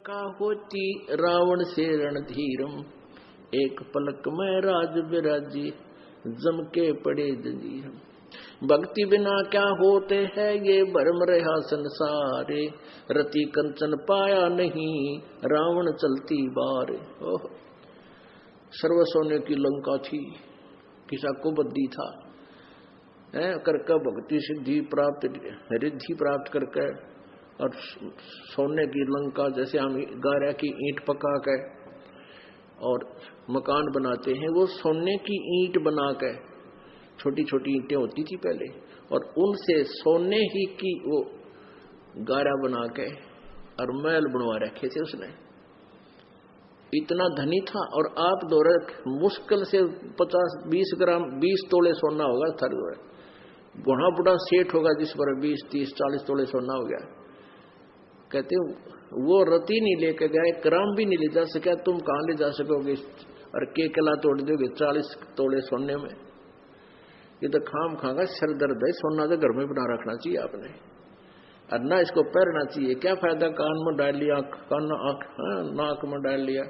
लंका होती रावण से रणधीरम, एक पलक में राज बिराजी जम के पड़े जंजीरम। भक्ति बिना क्या होते हैं ये भरम रहा संसारे, रति कंचन पाया नहीं रावण चलती बारे। ओह, सर्व सोने की लंका थी, किसा को बद्दी था करके भक्ति सिद्धि प्राप्त रिद्धि प्राप्त करके, और सोने की लंका जैसे हम गारा की ईंट पका के और मकान बनाते हैं, वो सोने की ईंट बना के, छोटी छोटी ईंटें होती थी पहले, और उनसे सोने ही की वो गारा बना के और महल बनवा रखे थे उसने। इतना धनी था। और आप दौरे मुश्किल से 50-20 ग्राम 20 तोले सोना होगा था। बुढ़ा बुढ़ा सेठ होगा जिस पर 20-30-40 तोले सोना हो गया। कहते वो रति नहीं लेके गए, ग्राम भी नहीं ले जा सका, तुम कहां ले जा सकोगे और के कला तोड़ दोगे 40 तोले सोने में। ये तो खाम खागा सर दर्द है। सोना तो घर में बना रखना चाहिए आपने, और ना इसको पहनना चाहिए। क्या फायदा कान में डाल लिया, कान नाक में डाल लिया,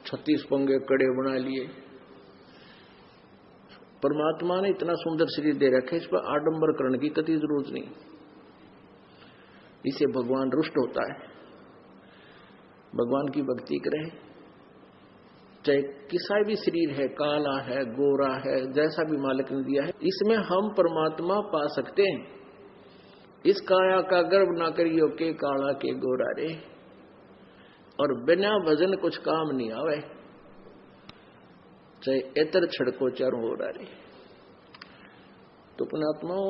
36 पंगे कड़े बना लिए। परमात्मा ने इतना सुंदर शरीर दे रखा है, इस पर आडंबर करने की कतई जरूरत नहीं। इसे भगवान रुष्ट होता है। भगवान की भक्ति करे, चाहे किसा भी शरीर है, काला है, गोरा है, जैसा भी मालिक ने दिया है, इसमें हम परमात्मा पा सकते हैं। इस काया का गर्व ना करियो के काला के गोरा रे, और बिना भजन कुछ काम नहीं आवे, चाहे एतर छड़को चारों हो रे। तो पुण्यात्माओं,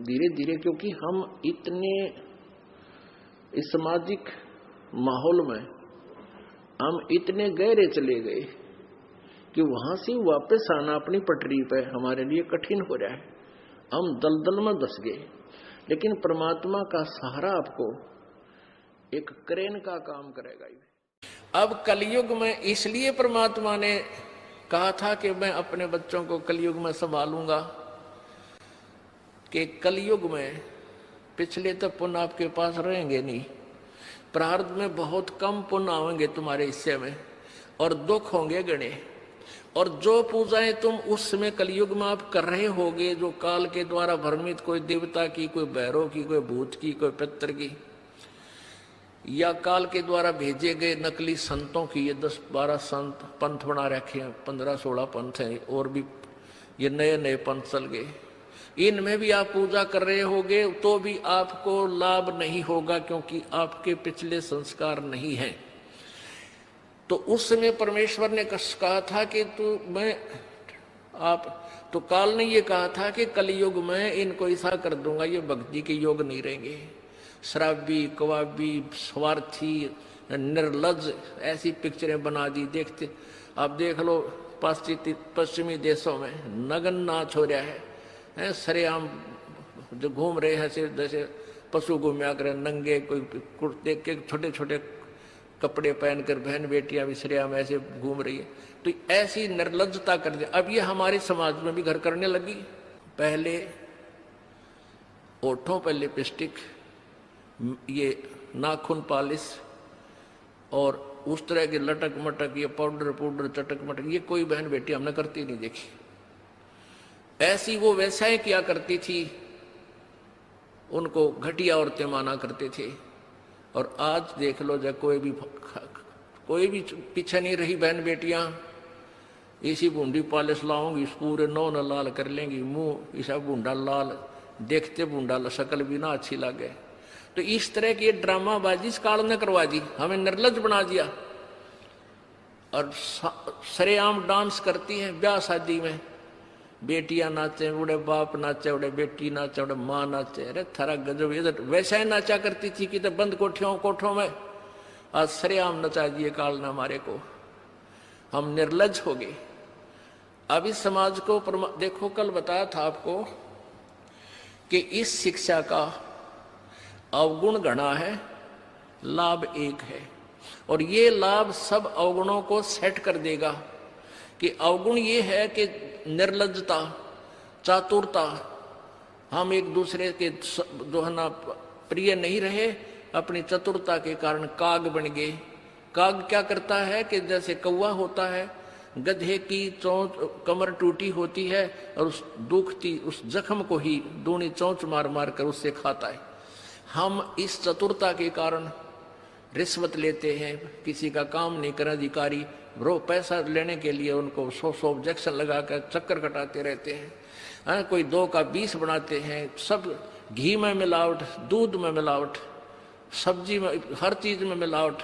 धीरे धीरे, क्योंकि हम इतने इस सामाजिक माहौल में हम इतने गहरे चले गए कि वहां से वापस आना अपनी पटरी पे हमारे लिए कठिन हो रहा है। हम दलदल में धस गए। लेकिन परमात्मा का सहारा आपको एक क्रेन का काम करेगा। अब कलयुग में इसलिए परमात्मा ने कहा था कि मैं अपने बच्चों को कलयुग में संभालूंगा, कि कलयुग में पिछले तो पुण्य आपके पास रहेंगे नहीं, प्रारब्ध में बहुत कम पुण्य आएंगे तुम्हारे हिस्से में, और दुख होंगे गणे। और जो पूजाएं तुम उस समय कलयुग में आप कर रहे होगे, जो काल के द्वारा भ्रमित, कोई देवता की, कोई भैरव की, कोई भूत की, कोई पितर की, या काल के द्वारा भेजे गए नकली संतों की, ये 10-12 संत पंथ बना रखे हैं, 15-16 पंथ हैं, और भी ये नए नए पंथ चल गए। इनमें भी आप पूजा कर रहे होगे तो भी आपको लाभ नहीं होगा, क्योंकि आपके पिछले संस्कार नहीं हैं। तो उस समय परमेश्वर ने कहा था कि तो काल ने ये कहा था कि कलयुग में इनको ऐसा कर दूंगा, ये भक्ति के योग नहीं रहेंगे। शराबी, कवाबी, स्वार्थी, निर्लज, ऐसी पिक्चरें बना दी। देखते आप देख लो पश्चिमी देशों में नगन नाच हो रहा है, सरेआम जो घूम रहे हैं जैसे पशु घूमया करे, नंगे, कोई कुर्ते के छोटे छोटे कपड़े पहनकर बहन बेटियां भी सरेआम ऐसे घूम रही है। तो ऐसी निर्लज्जता कर दी। अब ये हमारे समाज में भी घर करने लगी। पहले ओठों पर लिपस्टिक, ये नाखून पॉलिश, और उस तरह के लटक मटक, ये पाउडर चटक मटक, ये कोई बहन बेटी हमने करती नहीं देखी। ऐसी वो वैसा किया करती थी, उनको घटिया औरतें माना करते थे। और आज देख लो, जब कोई भी पीछे नहीं रही बहन बेटियां, इसी बूंदी पॉलिश लाऊंगी, पूरे नौ न लाल कर लेंगी, मुंह ऐसा बूंदा लाल, देखते बूंदा शक्ल भी ना अच्छी लगे। तो इस तरह की ड्रामाबाजी इस काल ने करवा दी, हमें निर्लज बना दिया। और सरेआम डांस करती हैं ब्याह शादी में, बेटियां नाचे, उड़े बाप नाचे, उड़े बेटी नाचे, उड़े माँ नाचे। अरे थारा गजब, ये तो वैसा ही नाचा करती थी कि तो बंद कोठों में, आज सरेआम नचा दिए काल ने हमारे को। हम निर्लज हो गए। अब इस समाज को देखो, कल बताया था आपको कि इस शिक्षा का अवगुण गणा है, लाभ एक है। और ये लाभ सब अवगुणों को सेट कर देगा। कि अवगुण ये है कि निर्लज्जता, चातुरता, हम एक दूसरे के जो है ना प्रिय नहीं रहे, अपनी चतुरता के कारण काग बन गए। काग क्या करता है कि जैसे कौवा होता है, गधे की चोंच कमर टूटी होती है और उस दुखती उस जख्म को ही दूनी चोंच मार मार कर उससे खाता है। हम इस चतुरता के कारण रिश्वत लेते हैं, किसी का काम नहीं कर अधिकारी रो पैसा लेने के लिए उनको 100 ऑब्जेक्शन लगाकर चक्कर कटाते रहते हैं। कोई 2 का 20 बनाते हैं, सब घी में मिलावट, दूध में मिलावट, सब्जी में, हर चीज में मिलावट।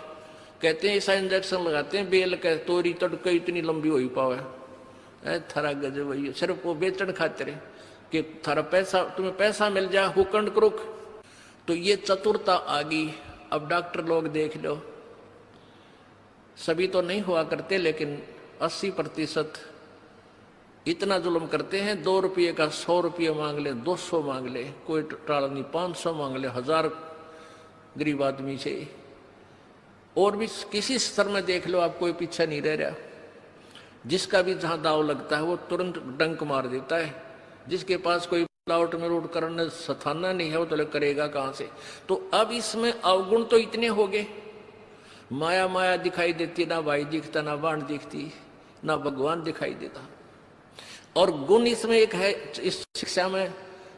कहते हैं ऐसा इंजेक्शन लगाते हैं बेल का तोरी तड़के इतनी लंबी हो ही पावे। थारा गजब वही सिर्फ वो बेचन खातिर कि थारा पैसा तुम्हें पैसा मिल जाए हुकंड करुक। तो ये चतुरता आ गई। अब डॉक्टर लोग देख लो, सभी तो नहीं हुआ करते लेकिन 80% इतना जुल्म करते हैं। 2 रुपये का 100 रुपये मांग ले, 200 मांग ले, कोई टाल नहीं, 500 मांग ले, 1000 गरीब आदमी से। और भी किसी स्तर में देख लो आप, कोई पीछा नहीं रह रहा। जिसका भी जहां दाव लगता है वो तुरंत डंक मार देता है। जिसके पास कोई मिलावट में रोड करने सथाना नहीं है वो तो करेगा कहां से। तो अब इसमें अवगुण तो इतने हो गए, माया माया दिखाई देती, ना भाई दिखता, ना बाण दिखती, ना भगवान दिखाई देता। और गुण इसमें एक है इस शिक्षा में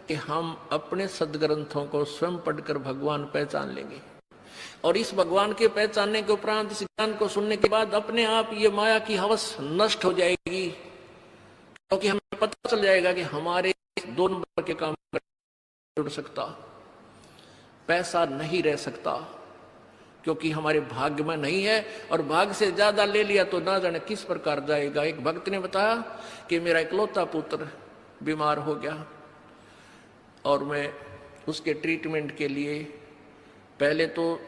कि हम अपने सदग्रंथों को स्वयं पढ़कर भगवान पहचान लेंगे। और इस भगवान के पहचानने के उपरांत इस ज्ञान को सुनने के बाद अपने आप ये माया की हवस नष्ट हो जाएगी, क्योंकि हमें पता चल जाएगा कि हमारे 2 नंबर के काम जुड़ सकता, पैसा नहीं रह सकता, क्योंकि हमारे भाग्य में नहीं है। और भाग्य से ज्यादा ले लिया तो ना जाने किस प्रकार जाएगा। एक भक्त ने बताया कि मेरा इकलौता पुत्र बीमार हो गया और मैं उसके ट्रीटमेंट के लिए, पहले तो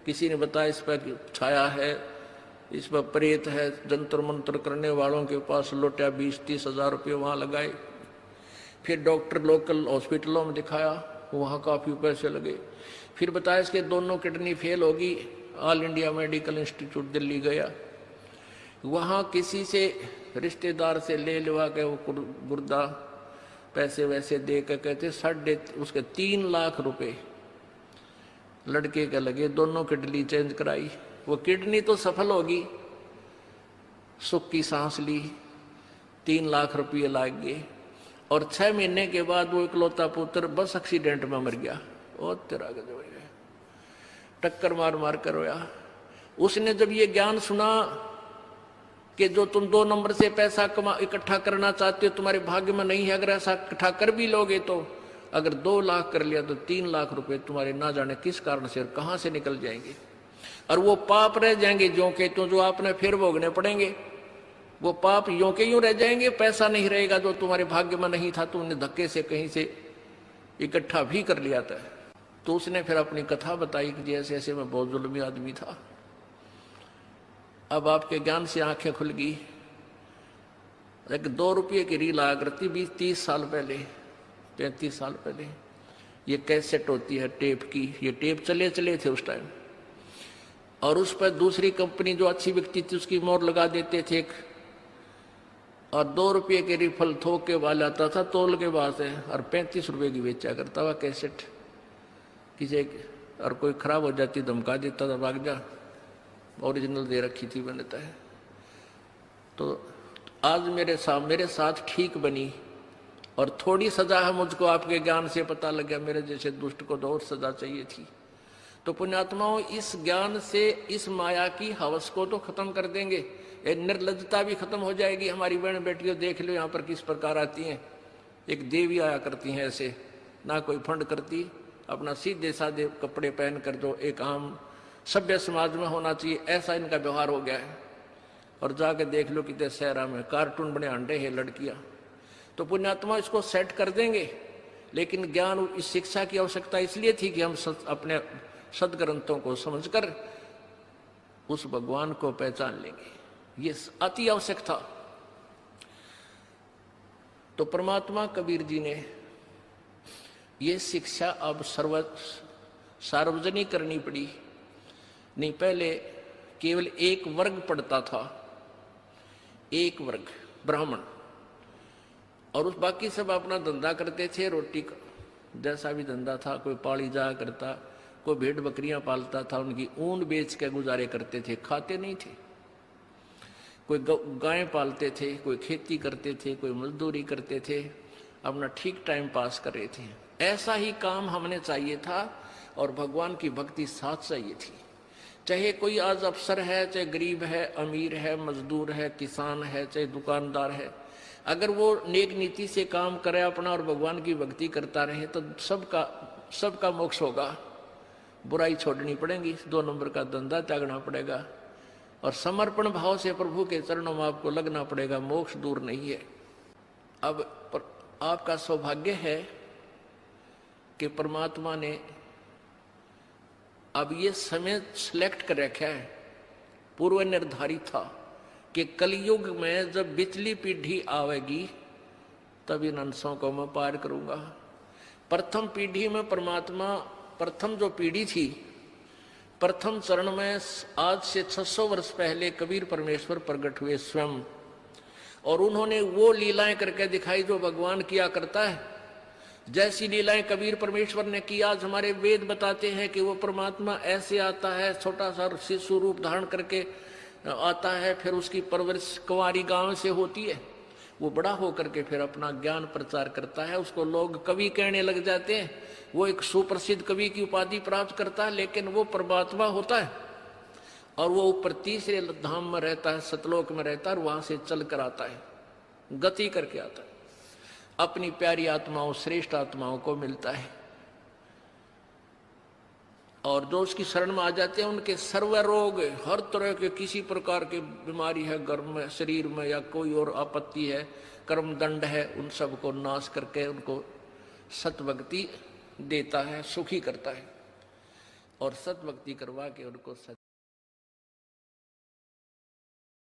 किसी ने बताया इस पर छाया है, इस पर प्रेत है, जंतर मंत्र करने वालों के पास लौटा 20-30 हजार रुपये वहाँ लगाए। फिर डॉक्टर लोकल हॉस्पिटलों में दिखाया, वहाँ काफ़ी पैसे लगे। फिर बताया इसके दोनों किडनी फेल होगी, all India medical institute Delhi गया, वहाँ किसी से रिश्तेदार से ले लेवा के वो गुर्दा पैसे वैसे दे के कहते उसके 3 लाख रुपए लड़के के लगे, दोनों किडनी चेंज कराई। वो किडनी तो सफल होगी, सुख की सांस ली, 3 लाख रुपये लाग गए। और 6 महीने के बाद वो इकलौता पुत्र बस एक्सीडेंट में मर गया। और तेरा गजब है, टक्कर मार मार कर रोया। उसने जब ये ज्ञान सुना कि जो तुम 2 नंबर से पैसा इकट्ठा करना चाहते हो तुम्हारे भाग्य में नहीं है, अगर ऐसा इकट्ठा कर भी लोगे तो अगर 2 लाख कर लिया तो 3 लाख रुपए तुम्हारे ना जाने किस कारण से और कहां से निकल जाएंगे। और वो पाप रह जाएंगे जो के तो, जो आपने फिर भोगने पड़ेंगे। वो पाप यों के यूं रह जाएंगे, पैसा नहीं रहेगा जो तुम्हारे भाग्य में नहीं था, तुमने धक्के से कहीं से इकट्ठा भी कर लिया था। तो उसने फिर अपनी कथा बताई कि जैसे ऐसे मैं बहुत जुल्मी आदमी था। अब आपके ज्ञान से आंखें खुल गई। एक 2 रुपये की रील आया करती 20-30 साल पहले, 35 साल पहले। ये कैसेट होती है टेप की, ये टेप चले थे उस टाइम। और उस पर दूसरी कंपनी जो अच्छी बिकती थी उसकी मोहर लगा देते थे एक, और 2 रुपये के रिफल थोक के वाला आता था तोल के बाद से, और 35 रुपये की बेचा करता हुआ कैसेट। किसी और कोई खराब हो जाती धमका देता था, भाग जा, ओरिजिनल दे रखी थी बनता है। तो आज मेरे साथ ठीक बनी और थोड़ी सजा है मुझको आपके ज्ञान से पता लग गया, मेरे जैसे दुष्ट को तो और सजा चाहिए थी। तो पुण्यात्माओं, इस ज्ञान से इस माया की हवस को तो खत्म कर देंगे, निर्लज्जता भी खत्म हो जाएगी। हमारी बहन बेटियों देख लो यहाँ पर किस प्रकार आती हैं, एक देवी आया करती हैं ऐसे, ना कोई फंड करती, अपना सीधे साधे कपड़े पहन कर जो एक आम सभ्य समाज में होना चाहिए ऐसा इनका व्यवहार हो गया है। और जाके देख लो कितने शहरा में कार्टून बने अंडे हैं लड़कियां। तो पुण्यात्मा इसको सेट कर देंगे, लेकिन ज्ञान इस शिक्षा की आवश्यकता इसलिए थी कि हम अपने सदग्रंथों को समझकर उस भगवान को पहचान लेंगे, ये अति आवश्यक था। तो परमात्मा कबीर जी ने ये शिक्षा अब सार्वजनिक करनी पड़ी। नहीं, पहले केवल एक वर्ग पढ़ता था, एक वर्ग ब्राह्मण, और उस बाकी सब अपना धंधा करते थे, रोटी का जैसा भी धंधा था, कोई पाड़ी जाया करता, कोई भेड़ बकरियां पालता था, उनकी ऊन बेच के गुजारे करते थे, खाते नहीं थे। कोई गाय पालते थे, कोई खेती करते थे, कोई मजदूरी करते थे, अपना ठीक टाइम पास कर रहे थे। ऐसा ही काम हमने चाहिए था और भगवान की भक्ति साथ चाहिए थी। चाहे कोई आज अफसर है, चाहे गरीब है, अमीर है, मजदूर है, किसान है, चाहे दुकानदार है, अगर वो नेक नीति से काम करे अपना और भगवान की भक्ति करता रहे तो सबका मोक्ष होगा। बुराई छोड़नी पड़ेगी, 2 नंबर का धंधा त्यागना पड़ेगा और समर्पण भाव से प्रभु के चरणों में आपको लगना पड़ेगा। मोक्ष दूर नहीं है। अब आपका सौभाग्य है कि परमात्मा ने अब ये समय सिलेक्ट कर रखा है, पूर्व निर्धारित था कि कलयुग में जब बिचली पीढ़ी आवेगी तब इन अंशों को मैं पार करूंगा। प्रथम पीढ़ी में परमात्मा, प्रथम जो पीढ़ी थी, प्रथम चरण में आज से 600 वर्ष पहले कबीर परमेश्वर प्रकट हुए स्वयं, और उन्होंने वो लीलाएं करके दिखाई जो भगवान किया करता है। जैसी लीलाएं कबीर परमेश्वर ने की, आज हमारे वेद बताते हैं कि वो परमात्मा ऐसे आता है, छोटा सा शिशु रूप धारण करके आता है, फिर उसकी परवरिश कुंवारी गांव से होती है, वो बड़ा होकर के फिर अपना ज्ञान प्रचार करता है, उसको लोग कवि कहने लग जाते हैं, वो एक सुप्रसिद्ध कवि की उपाधि प्राप्त करता है, लेकिन वो परमात्मा होता है और वो ऊपर तीसरे धाम में रहता है, सतलोक में रहता है और वहां से चल कर आता है, गति करके आता है, अपनी प्यारी आत्माओं, श्रेष्ठ आत्माओं को मिलता है। और जो उसकी शरण में आ जाते हैं उनके सर्व रोग, हर तरह के किसी प्रकार की बीमारी है गर्भ में, शरीर में, या कोई और आपत्ति है, कर्म दंड है, उन सब को नाश करके उनको सतभक्ति देता है, सुखी करता है और सतभक्ति करवा के उनको